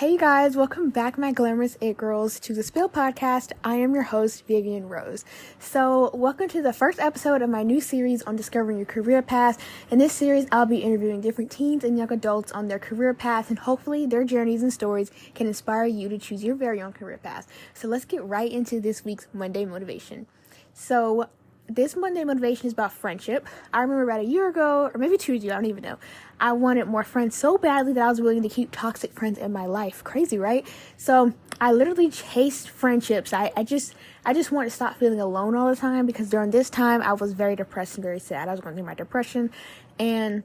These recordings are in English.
Hey guys, welcome back, my glamorous it girls, to the Spill podcast. I am your host, Vivian Rose. So, welcome to the first episode of my new series on discovering your career path. In this series, I'll be interviewing different teens and young adults on their career path, and hopefully their journeys and stories can inspire you to choose your very own career path. So, let's get right into this week's Monday motivation. So, this Monday motivation is about friendship. I remember about a year ago, or maybe 2 years ago, I don't even know. I wanted more friends so badly that I was willing to keep toxic friends in my life. Crazy, right? So I literally chased friendships. I just wanted to stop feeling alone all the time, because during this time I was very depressed and very sad. I was going through my depression, and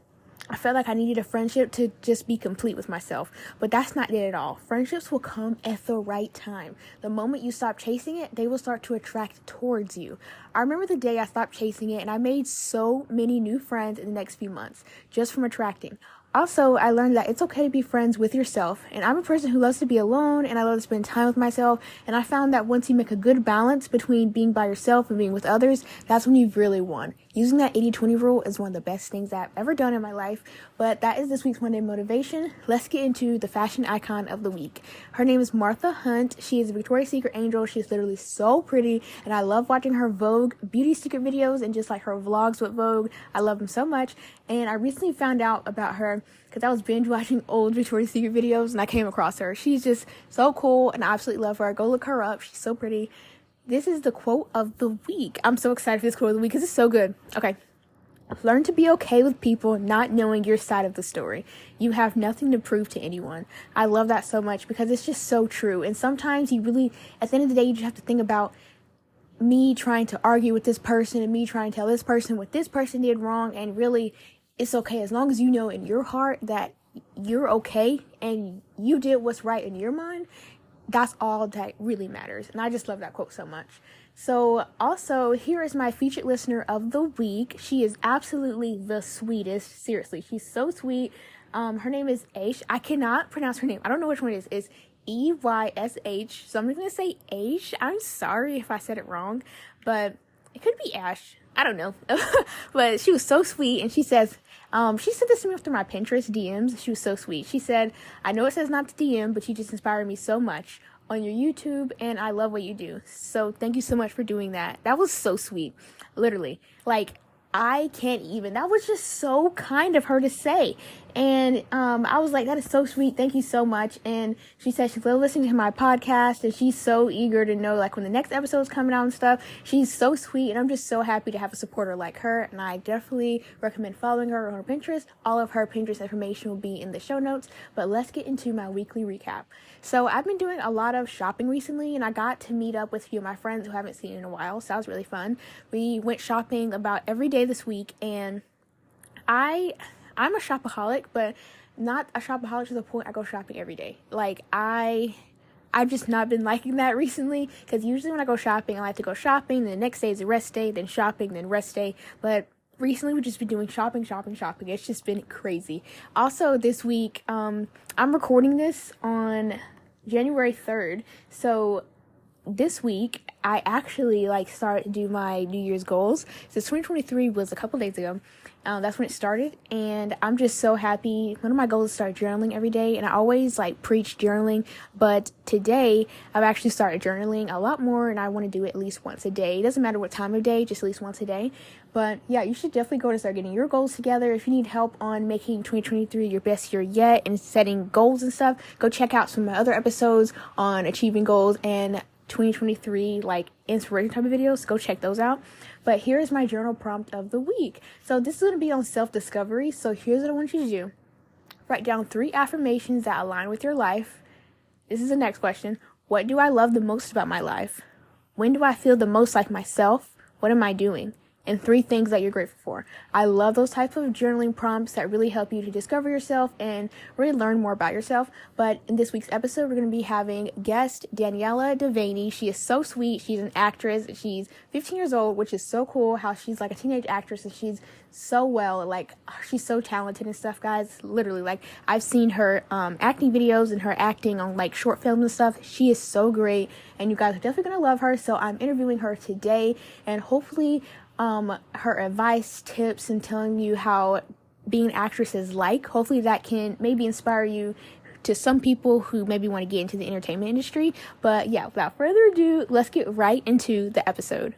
I felt like I needed a friendship to just be complete with myself. But that's not it at all. Friendships will come at the right time. The moment you stop chasing it, they will start to attract towards you. I remember the day I stopped chasing it, and I made so many new friends in the next few months just from attracting. Also, I learned that it's okay to be friends with yourself. And I'm a person who loves to be alone, and I love to spend time with myself. And I found that once you make a good balance between being by yourself and being with others, that's when you've really won. Using that 80-20 rule is one of the best things I've ever done in my life. But that is this week's Monday motivation. Let's get into the fashion icon of the week. Her name is Martha Hunt. She is a Victoria's Secret angel. She's literally so pretty, and I love watching her Vogue beauty secret videos and just like her vlogs with Vogue. I love them so much. And I recently found out about her because I was binge watching old Victoria's Secret videos, and I came across her. She's just so cool, and I absolutely love her. Go look her up. She's so pretty. This is the quote of the week. I'm so excited for this quote of the week because it's so good. Okay. Learn to be okay with people not knowing your side of the story. You have nothing to prove to anyone. I love that so much because it's just so true. And sometimes you really, at the end of the day, you just have to think about me trying to argue with this person and me trying to tell this person what this person did wrong. And really, it's okay as long as you know in your heart that you're okay and you did what's right in your mind. That's all that really matters. And I just love that quote so much. So also, here is my featured listener of the week. She is absolutely the sweetest. Seriously, she's so sweet. Her name is Aish. I cannot pronounce her name. I don't know which one it is. It's Eysh. So I'm just going to say Aish. I'm sorry if I said it wrong, but it could be Ash. I don't know. But she was so sweet, and she says, she said this to me after my Pinterest DMs. She was so sweet. She said, I know it says not to DM, but you just inspire me so much on your YouTube, and I love what you do. So thank you so much for doing that. That was so sweet. Literally. Like, I can't even. That was just so kind of her to say. And I was like, that is so sweet. Thank you so much. And she said she's listening to my podcast, and she's so eager to know, like, when the next episode's coming out and stuff. She's so sweet, and I'm just so happy to have a supporter like her. And I definitely recommend following her on her Pinterest. All of her Pinterest information will be in the show notes. But let's get into my weekly recap. So I've been doing a lot of shopping recently, and I got to meet up with a few of my friends who I haven't seen in a while. So that was really fun. We went shopping about every day this week, and I'm a shopaholic, but not a shopaholic to the point I go shopping every day. Like, I've just not been liking that recently, because usually when I go shopping, I like to go shopping, then the next day is a rest day, then shopping, then rest day. But recently we've just been doing shopping. It's just been crazy. Also, this week, I'm recording this on January 3rd. So this week, I actually started to do my New Year's goals. So 2023 was a couple days ago. That's when it started, and I'm just so happy. One of my goals is to start journaling every day, and I always preach journaling, but today I've actually started journaling a lot more, and I want to do it at least once a day. It doesn't matter what time of day, just at least once a day. But yeah, you should definitely go to start getting your goals together. If you need help on making 2023 your best year yet and setting goals and stuff, go check out some of my other episodes on achieving goals and 2023 inspiration type of videos. Go check those out. But here's my journal prompt of the week. So this is going to be on self-discovery. So here's what I want you to do. Write down 3 affirmations that align with your life. This is the next question. What do I love the most about my life? When do I feel the most like myself? What am I doing? And 3 things that you're grateful for. I love those types of journaling prompts that really help you to discover yourself and really learn more about yourself. But in this week's episode, we're going to be having guest Daniella Devaney. She is so sweet. She's an actress. She's 15 years old, which is so cool how she's a teenage actress, and she's so she's so talented and stuff, guys. Literally, I've seen her acting videos and her acting on short films and stuff. She is so great, and you guys are definitely going to love her. So I'm interviewing her today, and hopefully her advice, tips, and telling you how being an actress is like. Hopefully that can maybe inspire you to some people who maybe want to get into the entertainment industry. But yeah, without further ado, let's get right into the episode.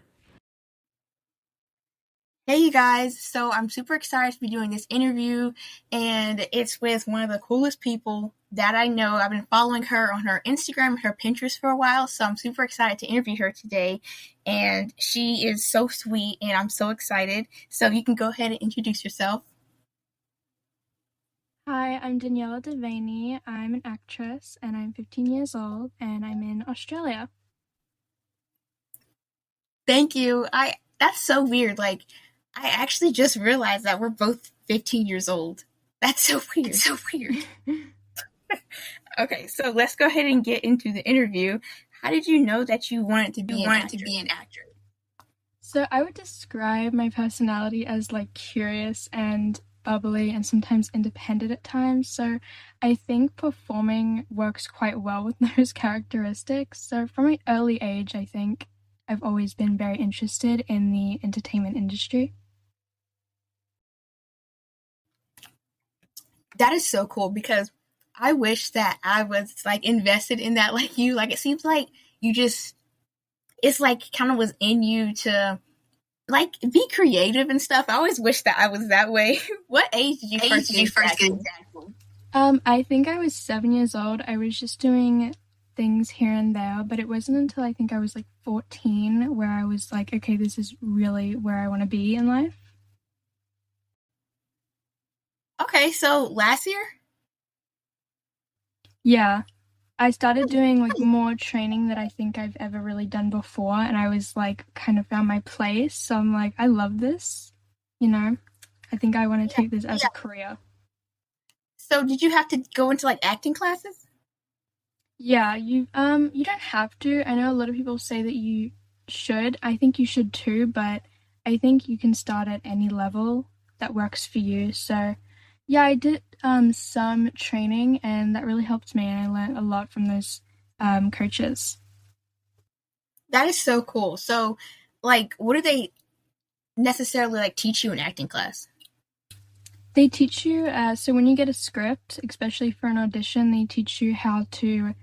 Hey, you guys. So I'm super excited to be doing this interview, and it's with one of the coolest people that I know. I've been following her on her Instagram and her Pinterest for a while, so I'm super excited to interview her today. And she is so sweet, and I'm so excited. So you can go ahead and introduce yourself. Hi, I'm Daniella Devaney. I'm an actress and I'm 15 years old and I'm in Australia. Thank you. That's so weird. Like, I actually just realized that we're both 15 years old. That's so weird. It's so weird. Okay, so let's go ahead and get into the interview. How did you know that you wanted to be an actor? So I would describe my personality as like curious and bubbly and sometimes independent at times. So I think performing works quite well with those characteristics. So from an early age, I think I've always been very interested in the entertainment industry. That is so cool because I wish that I was like invested in that like you. Like it seems like you just it's like kind of was in you to like be creative and stuff. I always wish that I was that way. What age did you first get into acting? I think I was 7 years old. I was just doing things here and there, but it wasn't until I think I was like 14 where I was like, okay, this is really where I want to be in life. Okay, so last year? Yeah, I started doing like more training that I think I've ever really done before, and I was like, kind of found my place. So I'm like, I love this, you know, I think I want to take this as a career. So did you have to go into like acting classes? Yeah, you don't have to. I know a lot of people say that you should. I think you should too, but I think you can start at any level that works for you. So, yeah, I did some training and that really helped me and I learned a lot from those coaches. That is so cool. So like what do they necessarily like teach you in acting class? They teach you, so when you get a script, especially for an audition, they teach you how to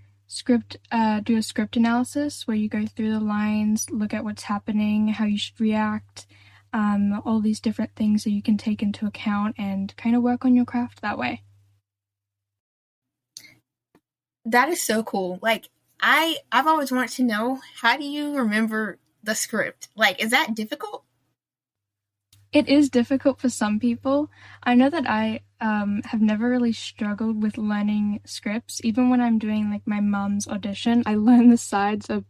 do a script analysis where you go through the lines, look at what's happening, how you should react, all these different things that you can take into account and kind of work on your craft that way. That is so cool. Like I've always wanted to know, how do you remember the script? Like is that difficult? It is difficult for some people. I know that I have never really struggled with learning scripts. Even when I'm doing like my mom's audition, I learn the sides of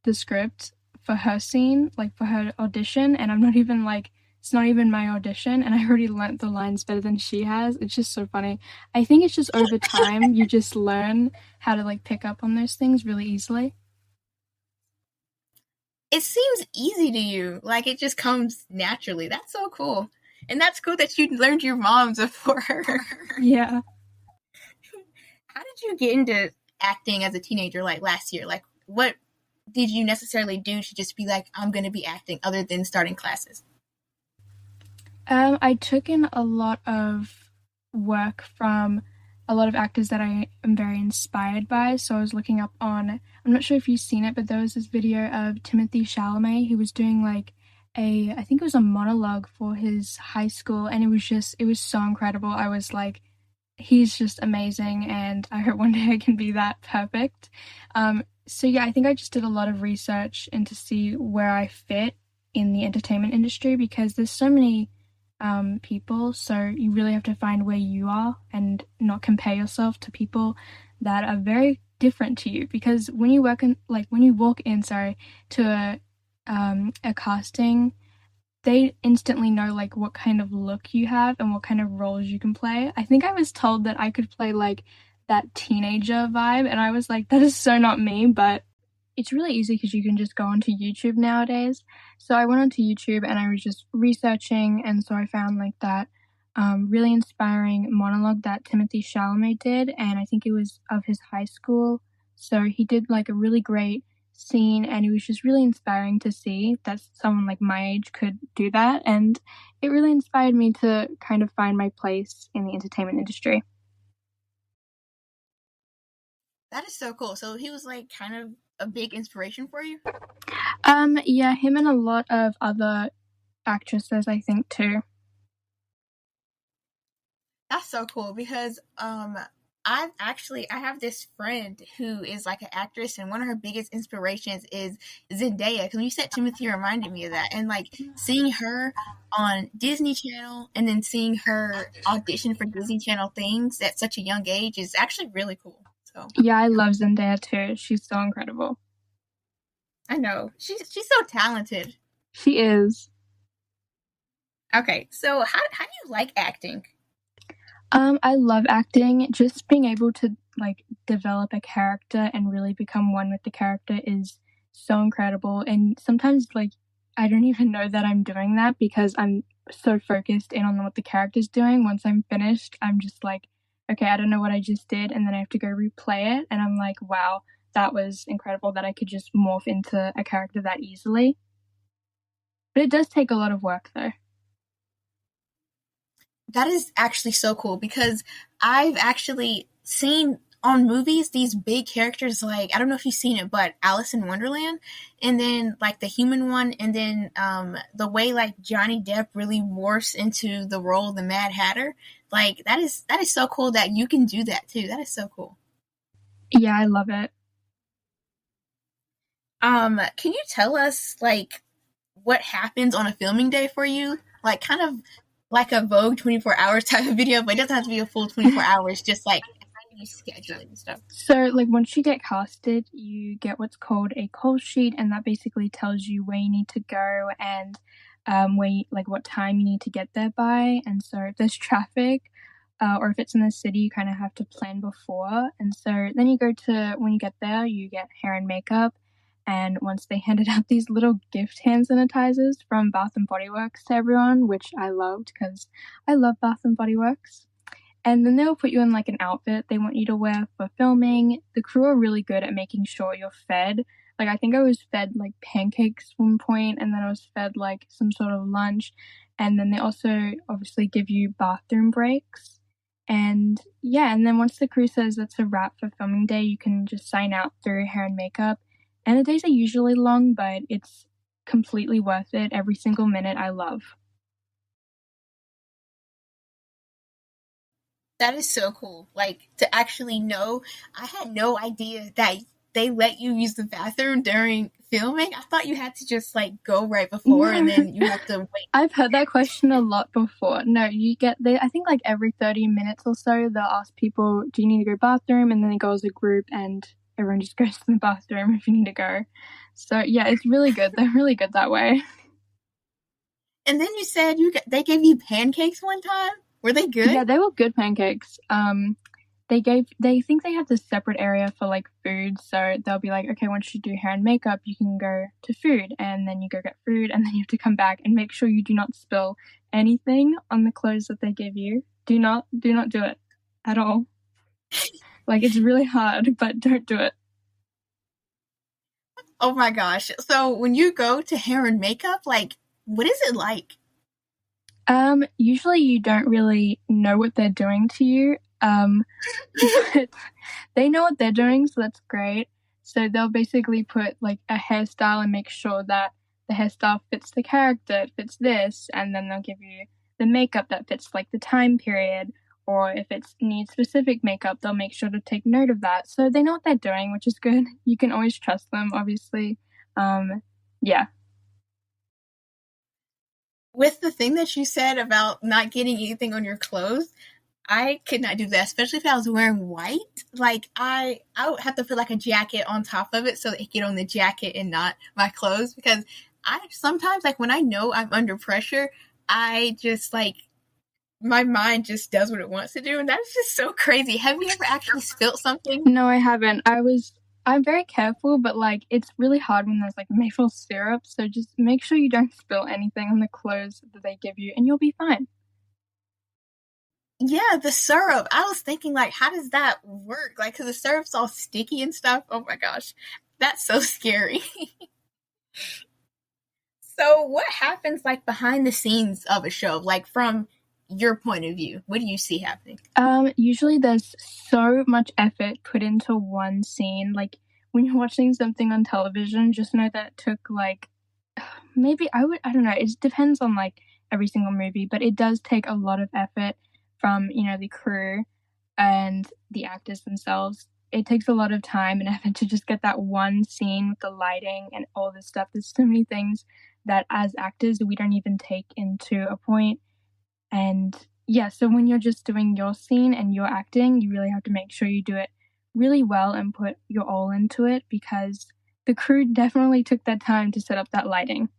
the script for her scene, like for her audition, and I'm not even like, it's not even my audition, and I already learnt the lines better than she has. It's just so funny. I think it's just over time, you just learn how to like pick up on those things really easily. It seems easy to you. Like it just comes naturally. That's so cool. And that's cool that you learned your mom's before her. Yeah. How did you get into acting as a teenager like last year? Like what did you necessarily do to just be like, I'm going to be acting other than starting classes? I took in a lot of work from a lot of actors that I am very inspired by. So I was looking up on, I'm not sure if you've seen it, but there was this video of Timothy Chalamet. He was doing like I think it was a monologue for his high school, and it was so incredible. I was like, he's just amazing, and I hope one day I can be that perfect. So yeah, I think I just did a lot of research and to see where I fit in the entertainment industry because there's so many people, so you really have to find where you are and not compare yourself to people that are very different to you. Because when you walk in, sorry, to a casting, they instantly know like what kind of look you have and what kind of roles you can play. I think I was told that I could play like that teenager vibe, and I was like, that is so not me, but it's really easy because you can just go onto YouTube nowadays. So I went onto YouTube and I was just researching, and so I found like that really inspiring monologue that Timothy Chalamet did, and I think it was of his high school. So he did like a really great scene, and it was just really inspiring to see that someone like my age could do that, and it really inspired me to kind of find my place in the entertainment industry. That is so cool. So he was like kind of a big inspiration for you? Yeah, him and a lot of other actresses, I think, too. That's so cool because I have this friend who is like an actress, and one of her biggest inspirations is Zendaya. Because when you said Timothy, you reminded me of that, and like seeing her on Disney Channel and then seeing her audition for Disney Channel things at such a young age is actually really cool. So Yeah, I love Zendaya too. She's so incredible. I know she's so talented. She is. Okay, so how do you like acting? I love acting. Just being able to like develop a character and really become one with the character is so incredible. And sometimes like I don't even know that I'm doing that because I'm so focused in on what the character's doing. Once I'm finished, I'm just like, okay, I don't know what I just did, and then I have to go replay it, and I'm like, wow, that was incredible that I could just morph into a character that easily. But it does take a lot of work though. That is actually so cool because I've actually seen on movies these big characters like I don't know if you've seen it, but Alice in Wonderland, and then like the human one, and then the way like Johnny Depp really morphs into the role of the Mad Hatter. Like that is so cool that you can do that too. That is so cool. Yeah, I love it. Can you tell us like what happens on a filming day for you? Like kind of like a Vogue 24 hours type of video, but it doesn't have to be a full 24 hours, just like how do you schedule it and stuff? So, like, once you get casted, you get what's called a call sheet, and that basically tells you where you need to go and like, what time you need to get there by. And so, if there's traffic or if it's in the city, you kind of have to plan before. And so, then you go to when you get there, you get hair and makeup. And once they handed out these little gift hand sanitizers from Bath and Body Works to everyone, which I loved because I love Bath and Body Works. And then they'll put you in like an outfit they want you to wear for filming. The crew are really good at making sure you're fed. Like I think I was fed like pancakes one point, and then I was fed like some sort of lunch. And then they also obviously give you bathroom breaks. And yeah, and then once the crew says that's a wrap for filming day, you can just sign out through hair and makeup. And the days are usually long, but it's completely worth it. Every single minute I love. That is so cool. Like to actually know, I had no idea that they let you use the bathroom during filming. I thought you had to just like go right before and No. then you have to wait. I've heard that question a lot before. No, you get they I think like every 30 minutes or so they'll ask people, do you need to go bathroom? And then they go as a group and everyone just goes to the bathroom if you need to go. So yeah, it's really good. They're really good that way. And then you said they gave you pancakes one time. Were they good? Yeah, they were good pancakes. They think they have this separate area for like food, so they'll be like, okay, once you do hair and makeup, you can go to food, and then you go get food, and then you have to come back and make sure you do not spill anything on the clothes that they give you. Do not do it at all. Like it's really hard, but don't do it. Oh my gosh. So when you go to hair and makeup, like what is it like? Usually you don't really know what they're doing to you. But they know what they're doing, so that's great. So they'll basically put like a hairstyle and make sure that the hairstyle fits the character, it fits this, and then they'll give you the makeup that fits like the time period. Or if it needs specific makeup, they'll make sure to take note of that. So they know what they're doing, which is good. You can always trust them, obviously. Yeah. With the thing that you said about not getting anything on your clothes, I could not do that, especially if I was wearing white. Like I would have to put like a jacket on top of it so that it get on the jacket and not my clothes because I sometimes like when I know I'm under pressure, I just like my mind just does what it wants to do, and that's just so crazy. Have you ever actually spilt something? No, I haven't. I'm very careful, but like it's really hard when there's like maple syrup, so just make sure you don't spill anything on the clothes that they give you and you'll be fine. Yeah, the syrup. I was thinking like, how does that work? Like, cause the syrup's all sticky and stuff. Oh my gosh, that's so scary. So, what happens like behind the scenes of a show? Like from your point of view? What do you see happening? Usually there's so much effort put into one scene. Like when you're watching something on television, just know that it took like maybe I don't know, it depends on like every single movie, but it does take a lot of effort from, the crew and the actors themselves. It takes a lot of time and effort to just get that one scene with the lighting and all this stuff. There's so many things that as actors we don't even take into a point. And yeah, so when you're just doing your scene and you're acting, you really have to make sure you do it really well and put your all into it, because the crew definitely took that time to set up that lighting.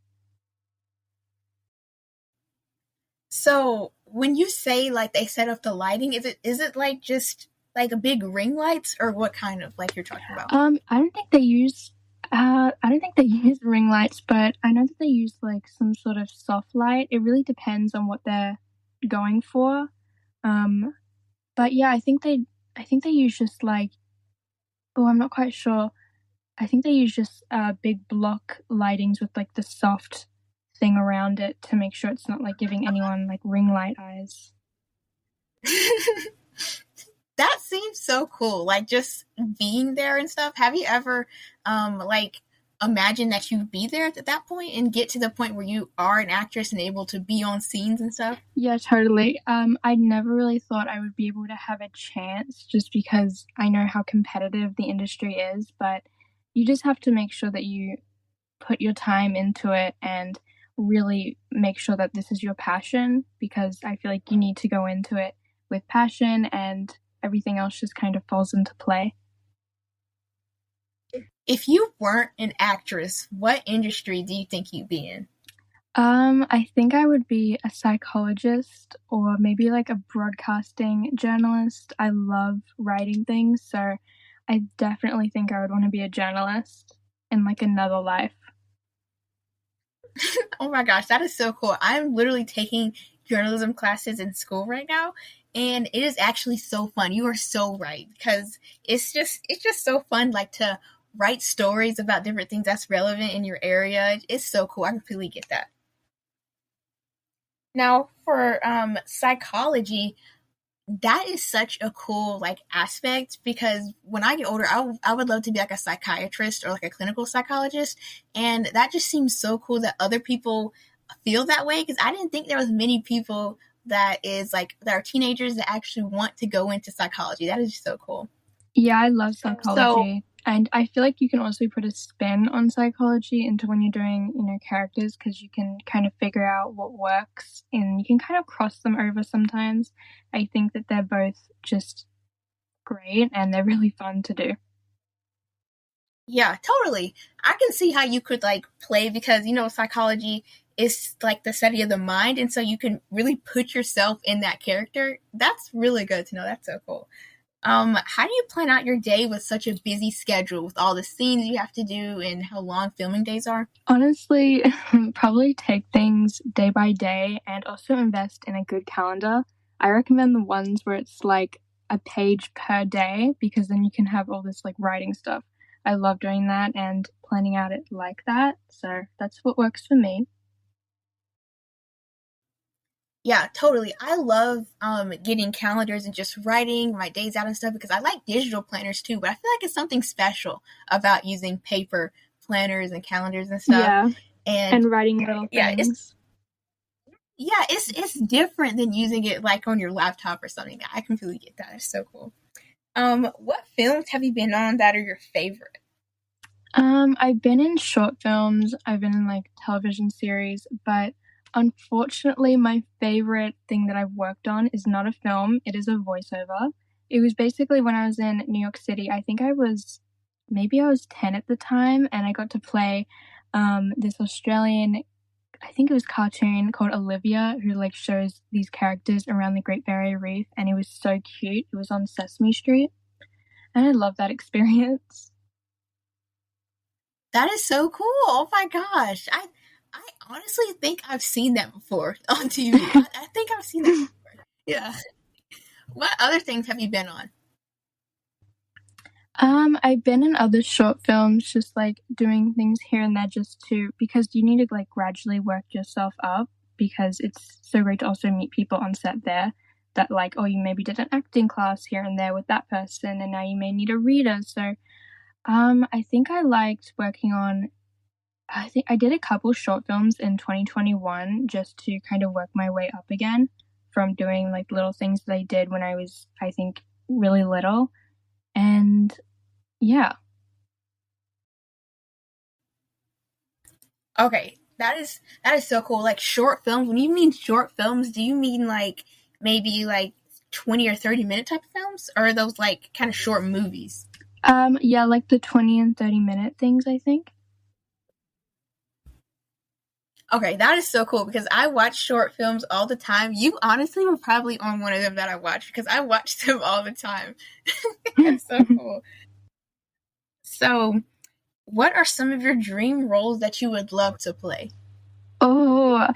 So when you say like they set up the lighting, is it like just like a big ring lights, or what kind of like you're talking about? I don't think they use I don't think they use ring lights, but I know that they use like some sort of soft light. It really depends on what they're going for. Um, but yeah, I think they use just like, oh, I'm not quite sure. I think they use just big block lightings with like the soft thing around it to make sure it's not like giving anyone like ring light eyes. That seems so cool. Like just being there and stuff. Have you ever like imagined that you'd be there at that point and get to the point where you are an actress and able to be on scenes and stuff? Yeah, totally. I never really thought I would be able to have a chance just because I know how competitive the industry is, but you just have to make sure that you put your time into it and really make sure that this is your passion, because I feel like you need to go into it with passion and everything else just kind of falls into play. If you weren't an actress, what industry do you think you'd be in? I think I would be a psychologist or maybe like a broadcasting journalist. I love writing things, so I definitely think I would want to be a journalist in like another life. Oh my gosh, that is so cool. I'm literally taking journalism classes in school right now, and it is actually so fun. You are so right, because it's just so fun like to write stories about different things that's relevant in your area. It's so cool. I completely get that. Now, for psychology, that is such a cool like aspect, because when I get older, I would love to be like a psychiatrist or like a clinical psychologist, and that just seems so cool that other people feel that way, because I didn't think there was many people that are teenagers that actually want to go into psychology. That is just so cool. Yeah, I love So psychology. And I feel like you can also put a spin on psychology into when you're doing, characters, because you can kind of figure out what works and you can kind of cross them over sometimes. I think that they're both just great and they're really fun to do. yeah, totally. I can see how you could like play, because psychology is like the study of the mind, and so you can really put yourself in that character. That's really good to know. That's so cool. How do you plan out your day with such a busy schedule, with all the scenes you have to do and how long filming days are? Honestly, probably take things day by day and also invest in a good calendar. I recommend the ones where it's like a page per day, because then you can have all this like writing stuff. I love doing that and planning out it like that. So that's what works for me. Yeah, totally. I love getting calendars and just writing my days out and stuff, because I like digital planners too, but I feel like it's something special about using paper planners and calendars and stuff. Yeah, And and writing little yeah, it's things. yeah, it's different than using it like on your laptop or something. I completely get that. It's so cool. What films have you been on that are your favorite? I've been in short films, I've been in like television series, but unfortunately, my favorite thing that I've worked on is not a film, it is a voiceover. It was basically when I was in New York City. Maybe I was 10 at the time, and I got to play this Australian, I think it was cartoon called Olivia, who like shows these characters around the Great Barrier Reef, and it was so cute. It was on Sesame Street, and I love that experience. That is so cool. Oh my gosh. I honestly think I've seen that before on TV. I think I've seen that before. Yeah. What other things have you been on? I've been in other short films, just like doing things here and there just to, because you need to like gradually work yourself up. because it's so great to also meet people on set there that, like, oh, you maybe did an acting class here and there with that person, and now you may need a reader. So I think I liked working on, I think I did a couple short films in 2021 just to kind of work my way up again from doing like little things that I did when I was, I think, really little. And yeah. Okay, that is so cool. Like short films. When you mean short films, do you mean like maybe like 20 or 30-minute type of films, or are those like kind of short movies? Yeah, like the 20 and 30-minute things, I think. Okay, that is so cool because I watch short films all the time. You honestly were probably on one of them that I watched because I watch them all the time. That's so cool. So, what are some of your dream roles that you would love to play? Oh,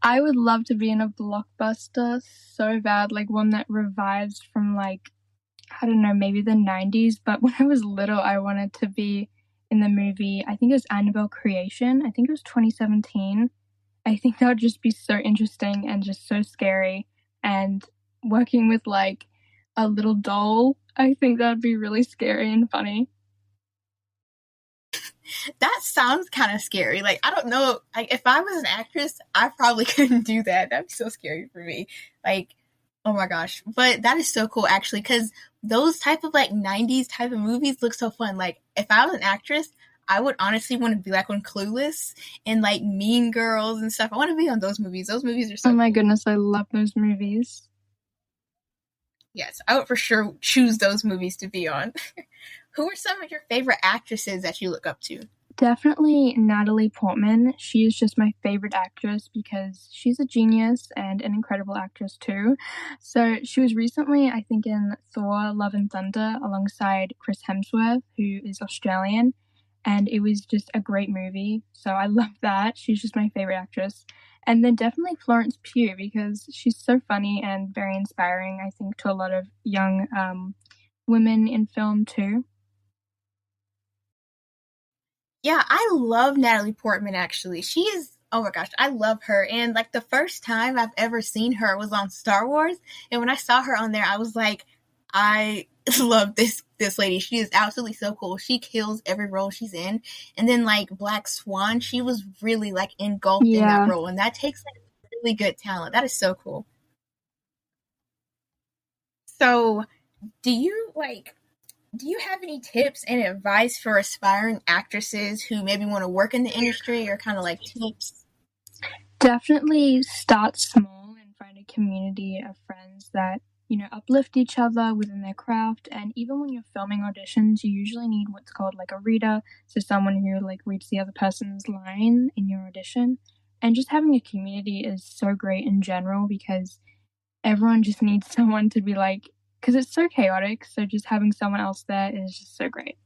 I would love to be in a blockbuster so bad, like one that revives from like, I don't know, maybe the 90s. But when I was little, I wanted to be in the movie, I think it was Annabelle Creation. I think it was 2017. I think that would just be so interesting and just so scary. And working with like a little doll, I think that would be really scary and funny. That sounds kind of scary. Like, I don't know. Like, if I was an actress, I probably couldn't do that. That'd be so scary for me. Like, oh my gosh. But that is so cool, actually, because those type of like 90s type of movies look so fun. Like, if I was an actress, I would honestly want to be like on Clueless and like Mean Girls and stuff. I want to be on those movies. Those movies are Oh so my cool. goodness, I love those movies. Yes, I would for sure choose those movies to be on. Who are some of your favorite actresses that you look up to? Definitely Natalie Portman. She is just my favorite actress because she's a genius and an incredible actress too. So she was recently, I think, in Thor: Love and Thunder alongside Chris Hemsworth, who is Australian, and it was just a great movie. So I love that. She's just my favorite actress. And then definitely Florence Pugh because she's so funny and very inspiring, I think, to a lot of young women in film too. Yeah, I love Natalie Portman actually. She is, oh my gosh, I love her. And like the first time I've ever seen her was on Star Wars, and when I saw her on there, I was like, I love this lady. She is absolutely so cool. She kills every role she's in. And then like Black Swan, she was really like engulfed in that Yeah. role, and that takes like really good talent. That is so cool. So, do you like do you have any tips and advice for aspiring actresses who maybe want to work in the industry, or kind of like tips? Definitely start small and find a community of friends that, uplift each other within their craft. And even when you're filming auditions, you usually need what's called like a reader. So someone who like reads the other person's line in your audition. And just having a community is so great in general because everyone just needs someone to be like, because it's so chaotic. So just having someone else there is just so great.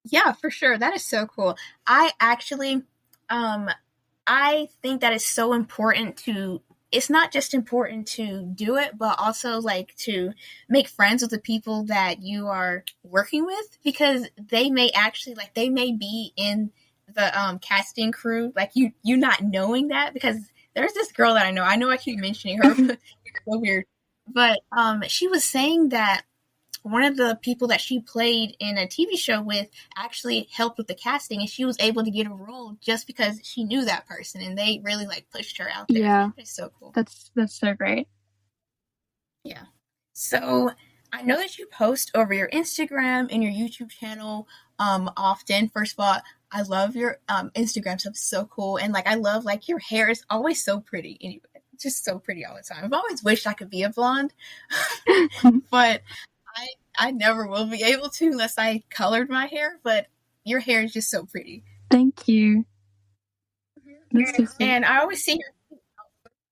Yeah, for sure. That is so cool. I actually, um, I think that is so important to. It's not just important to do it, but also like to make friends with the people that you are working with, because they may actually like they may be in the casting crew, like you not knowing that, because there's this girl that I know. I know I keep mentioning her, but it's so weird. But she was saying that one of the people that she played in a TV show with actually helped with the casting, and she was able to get a role just because she knew that person, and they really like pushed her out there. Yeah, It's so cool. that's so great. Yeah. So I know that you post over your Instagram and your YouTube channel often. First of all, I love your Instagram stuff. It's so cool, and like I love like your hair is always so pretty. Anyway, just so pretty all the time. I've always wished I could be a blonde, but I I never will be able to unless I colored my hair. But your hair is just so pretty. Thank you. That's so sweet. And I always see your.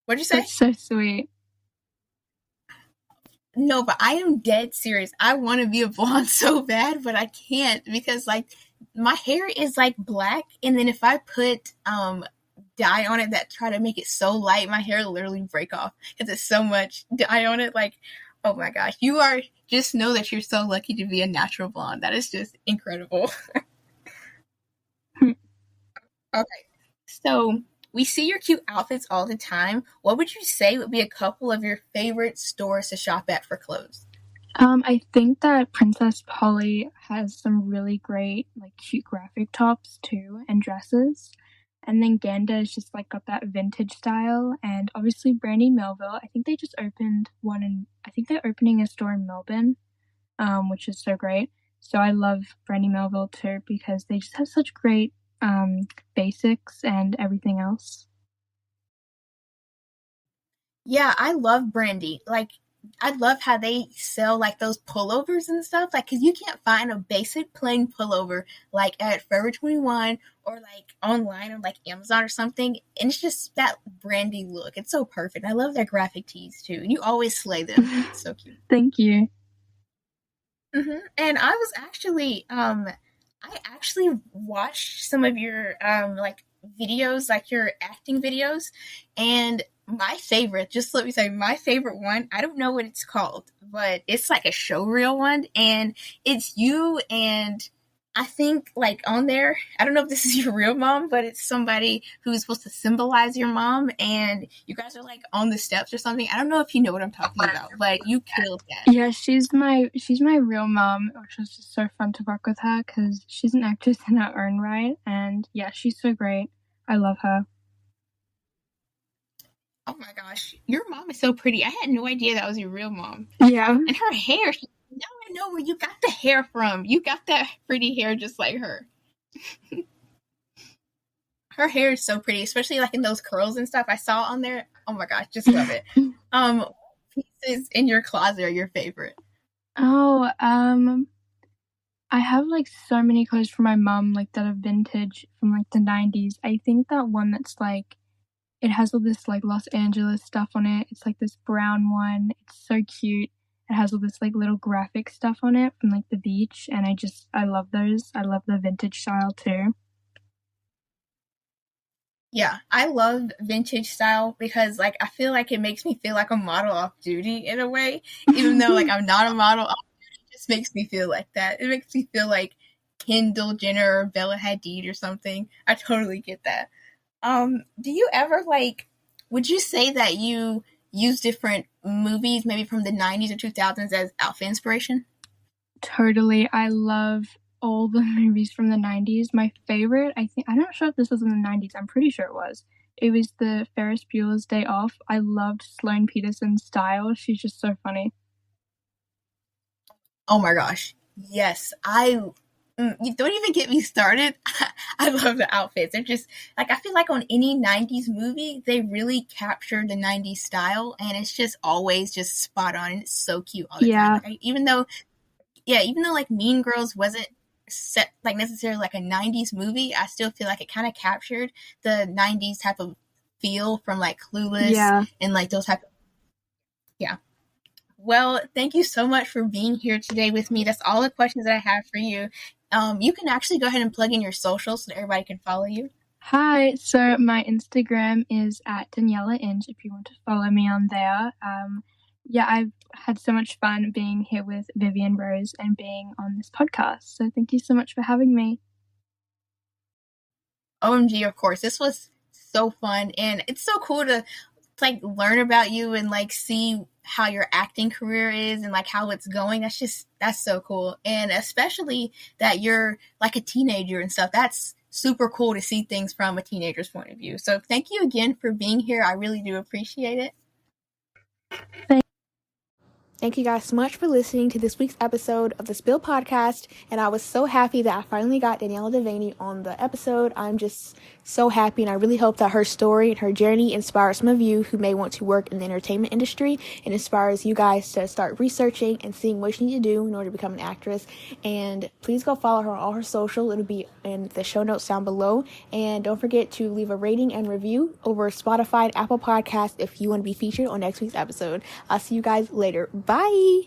What'd you say? That's so sweet. No, but I am dead serious. I want to be a blonde so bad, but I can't because like my hair is like black, and then if I put dye on it that try to make it so light, my hair will literally break off because it's so much dye on it. Like, oh my gosh, you are just know that you're so lucky to be a natural blonde. That is just incredible. Okay, so we see your cute outfits all the time. What would you say would be a couple of your favorite stores to shop at for clothes? I think that Princess Polly has some really great, like, cute graphic tops too, and dresses. And then Ganda is just like got that vintage style, and obviously Brandy Melville. I think they just opened one in. I think they're opening a store in Melbourne, which is so great. So I love Brandy Melville too because they just have such great basics and everything else. Yeah, I love Brandy. Like, I love how they sell like those pullovers and stuff. Like, cause you can't find a basic plain pullover like at Forever 21 or like online on like Amazon or something. And it's just that Brandy look. It's so perfect. I love their graphic tees too. And you always slay them. It's so cute. Thank you. And I actually watched some of your like videos, like your acting videos, and my favorite, just let me say, my favorite one, I don't know what it's called, but it's like a show reel one, and it's you and I think like on there, I don't know if this is your real mom, but it's somebody who's supposed to symbolize your mom, and you guys are like on the steps or something. I don't know if you know what I'm talking about, but you killed that. Yeah, she's my real mom, which was just so fun to work with her because she's an actress in her own right, and yeah, she's so great. I love her. Oh my gosh, your mom is so pretty. I had no idea that was your real mom. Yeah. And her hair, now I know where you got the hair from. You got that pretty hair just like her. Her hair is so pretty, especially like in those curls and stuff I saw on there. Oh my gosh, just love it. What pieces in your closet are your favorite? Oh, I have like so many clothes from my mom, like that are vintage from like the 90s. I think that one that's like it has all this like Los Angeles stuff on it. It's like this brown one. It's so cute. It has all this like little graphic stuff on it from like the beach, and I love those. I love the vintage style too. Yeah, I love vintage style because like I feel like it makes me feel like a model off duty in a way, even though like I'm not a model. It just makes me feel like that. It makes me feel like Kendall Jenner or Bella Hadid or something. I totally get that. Do you ever like? Would you say that you use different movies, maybe from the '90s or 2000s, as outfit inspiration? Totally. I love all the movies from the 90s. My favorite, I'm not sure if this was in the 90s. I'm pretty sure it was. It was the Ferris Bueller's Day Off. I loved Sloane Peterson's style. She's just so funny. Oh my gosh, yes, you don't even get me started. I love the outfits. They're just like I feel like on any '90s movie, they really capture the '90s style, and it's just always just spot on. And it's so cute all the time. Yeah. Like, even though like Mean Girls wasn't set like necessarily like a '90s movie, I still feel like it kind of captured the '90s type of feel from like Clueless Yeah. and like those type of yeah. Well, thank you so much for being here today with me. That's all the questions that I have for you. You can actually go ahead and plug in your socials so that everybody can follow you. Hi. So my Instagram is at Daniella Inge if you want to follow me on there. Yeah, I've had so much fun being here with Vivian Rose and being on this podcast. So thank you so much for having me. OMG, of course. This was so fun, and it's so cool to like learn about you and like see how your acting career is and like how it's going. That's so cool. And especially that you're like a teenager and stuff. That's super cool to see things from a teenager's point of view. So thank you again for being here. I really do appreciate it. Thank you guys so much for listening to this week's episode of the Spill Podcast, and I was so happy that I finally got Daniella Devaney on the episode. I'm just so happy, and I really hope that her story and her journey inspires some of you who may want to work in the entertainment industry and inspires you guys to start researching and seeing what you need to do in order to become an actress. And please go follow her on all her social. It'll be in the show notes down below. And don't forget to leave a rating and review over Spotify and Apple Podcasts if you want to be featured on next week's episode. I'll see you guys later. Bye!